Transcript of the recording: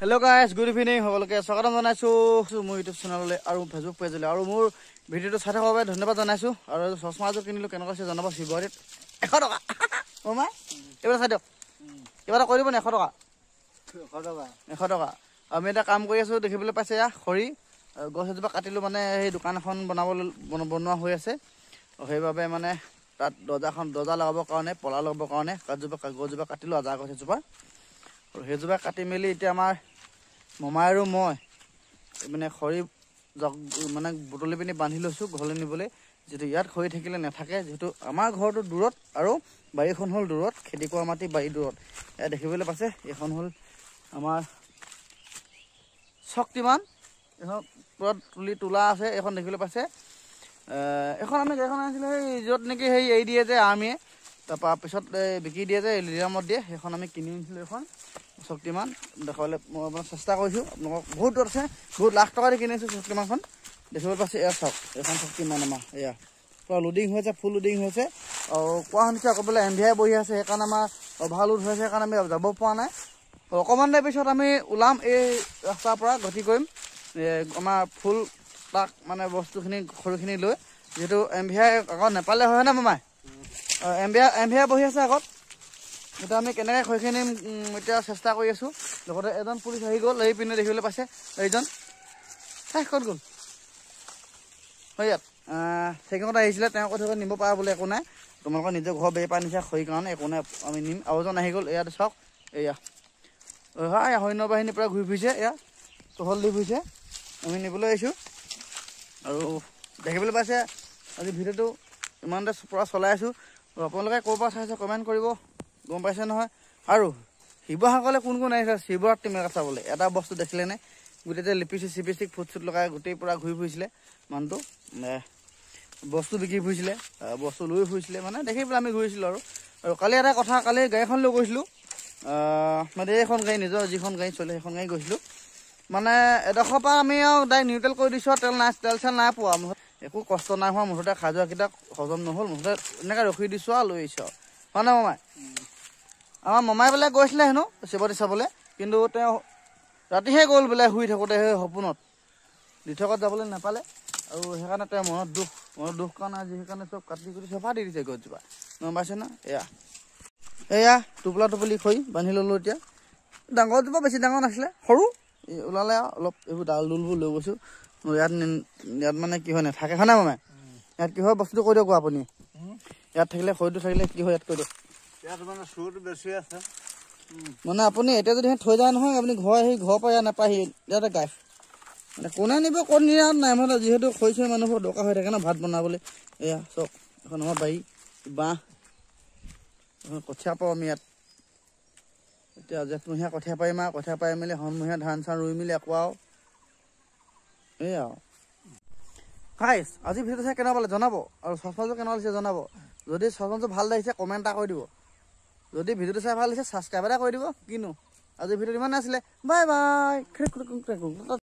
Hello guys, good evening. সকলোকে স্বাগতম জনাইছো মোৰ ইউটিউব চেনেললৈ আৰু ফেচবুক পেজলৈ আৰু মোৰ ভিডিঅটো চাই থকাৰ বাবে ধন্যবাদ জনাইছো আৰু চশমাযোৰ কিনিলো কেনেকুৱা আছে জনাব শিৱৰীত 100 টকা ওমা এবাৰ চাই দিয়ক কিবা এটা কৰি দিব নে 100 টকা 100 টকা আমি এটা কাম কৰি আছো দেখিবলৈ পাইছে ইয়া খৰি গছ এজোপা কাটিলো মানে সেই দোকান এখন বনোৱা হৈ আছে সেইবাবে মানে তাত দৰ্জা লগাবৰ কাৰণে পলা লগাবৰ কাৰণে গছজোপা কাটিলো আজা গছ এজোপা আৰু সেইজোপা কাটি মেলি এতিয়া আমাৰ মমাই আৰু মই মানে খৰি মানে বুটলি পিনি বান্ধি লৈছো ঘৰলৈ নিবলৈ যেটো ইয়াত খৰি থাকিলে নাথাকে যেটো আমাৰ ঘৰটো দূৰত আৰু বাৰীখন হল দূৰত খেতি কৰা মাটি বাৰী দূৰত এ দেখিবলৈ পাইছে এখন হল আমাৰ শক্তিমান এখন পুৰা তুলা আছে এখন দেখিবলৈ পাইছে এখন আমি গাড়ীখন আনিছিলো সেই যত নেকি সেই এই দিয়ে যে আৰ্মিয়ে তাৰপা পিছত বিকি দিয়ে যে লিৰামত দিয়ে সেইখন আমি কিনি আনিছিলো এখন শক্তিমান দেখাবলৈ মই চেষ্টা কৰিছো আপোনাক বহুত দূৰত আছে বহুত লাখ টকা দি কিনিছো শক্তিমানখন দেখিবলৈ পাইছে এয়া চাওক এখন শক্তিমান আমাৰ এয়া পুৰা লোডিং হৈছে ফুল লোডিং হৈছে আৰু কোৱা শুনিছে ক'বলৈ এমভিআই বহি আছে সেইকাৰণে আমাৰ ভাল লোড হৈছে সেইকাৰণে আমি যাব পৰা নাই অকণমান দেৰি পিছত আমি ওলাম এই ৰাস্তাৰ পৰা গতি কৰিম আমাৰ ফুল তাক মানে বস্তুখিনি খৰিখিনি লৈ যেহেতু এমভিআই আগত নেপালে হয় না মামাই এমভিআই বহি আছে আগত এটা আমি কেনেকৈ খৰিখিনি এতিয়া চেষ্টা কৰি আছো লগতে এজন পুলিচ আহি গ'ল এই পিনে দেখিবলৈ পাইছে এইজন ক'ত গ'ল হয় ইয়াত সেইখনত আহিছিলে তেওঁ কথা নিব পাৰা বোলে একো নাই তোমালোকৰ নিজৰ ঘৰ বেৰ পৰা নিচা খৰি কাৰণে একো নাই আমি নিম আৰু এজন আহি গ'ল ইয়াত চাওক এয়া হয় সৈন্য বাহিনীৰ পৰা ঘূৰি ফুৰিছে এয়া টহল দি ফুৰিছে আমি নিবলৈ আহিছোঁ আৰু দেখিবলৈ পাইছে আজি ভিডিঅ'টো ইমানতে পৰা চলাই আছোঁ আৰু আপোনালোকে ক'ৰ পৰা চাইছে কমেণ্ট কৰিব গম পাইছে নহয় আৰু শিৱসাগৰলৈ কোন কোন আহিছে শিৱৰাত্ৰি মেলা চাবলৈ এটা বস্তু দেখিলেনে গোটেই লিপষ্টিক চিপিষ্টিক ফুট লগাই গোটেই পুৰা ঘূৰি ফুৰিছিলে মানুহটো বস্তু বিক্ৰী ফুৰিছিলে বস্তু লৈ ফুৰিছিলে মানে দেখি পেলাই আমি ঘূৰিছিলোঁ আৰু কালি এটা কথা কালি গাড়ীখন লৈ গৈছিলোঁ মানে এইখন গাড়ী নিজৰ যিখন গাড়ী চলে সেইখন গাড়ী গৈছিলোঁ মানে এডোখৰ পৰা আমি আৰু ডাইৰেক্ট নিউট্ৰেল কৰি দিছোঁ তেল চেল নাই পোৱা একো কষ্ট নাই হোৱা মুঠতে খাই যোৱাকেইটা হজম নহ'ল মুঠতে এনেকৈ ৰখি দিছোঁ আৰু লৈ আহিছোঁ আৰু হয় নে মমাই আমাৰ মমাই বোলে গৈছিলে হেনো শিৱৰাত্ৰি চাবলৈ কিন্তু তেওঁ ৰাতিহে গ'ল বোলে শুই থাকোঁতে সেই সপোনত দিঠকত যাবলৈ নাপালে আৰু সেইকাৰণে তেওঁ মনত দুখ কাৰণে আজি সেইকাৰণে চব কাটি কুটি চফা দি দিছে গছজোপা গম পাইছে ন এয়া টোপলি খৰি বান্ধি ল'লোঁ এতিয়া ডাঙৰজোপা বেছি ডাঙৰ নাছিলে সৰু ওলালে আৰু অলপ এইবোৰ ডাল ডুলবোৰ লৈ গৈছোঁ ইয়াত মানে কি হয় নাথাকে হয় নাই মমাই ইয়াত কি হয় বস্তুটো কৈ দিয়ক আপুনি ইয়াত থাকিলে খৰিটো থাকিলে কি হয় ইয়াত কৈ দিয়ক ইয়াত মানে চোৰটো বেছি আছে মানে আপুনি এতিয়া যদি থৈ যায় নহয় আপুনি ঘৰৰ পৰা ইয়াত নাপায়হি ইয়াতে গাই মানে কোনে নিব ক'ত নিয়া নাই মানে যিহেতু খৰি চৰি মানুহবোৰ দৰকাৰ হৈ থাকে ন ভাত বনাবলৈ এয়া চাওক এখন আমাৰ বাৰী বাঁহ কঠীয়া পাওঁ আমি ইয়াত এতিয়া জেঠমহীয়া কঠীয়া পাৰিম আৰু কঠীয়া পাৰি মেলি শাওণমহীয়া ধান চান ৰুই মেলি আকৌ আৰু এয়া আৰু গাইছ আজি ভিডিঅ'টো চাই কেনেকুৱা পালে জনাব আৰু চশমাযোৰ কেনেকুৱা লাগিছে জনাব যদি চশমাযোৰ ভাল লাগিছে কমেণ্ট এটা কৰি দিব যদি ভিডিঅ'টো চাই ভাল লাগিছে ছাবস্ক্ৰাইব এটা কৰি দিব কিনো আজি ভিডিঅ'টো ইমান আছিলে বাই বাই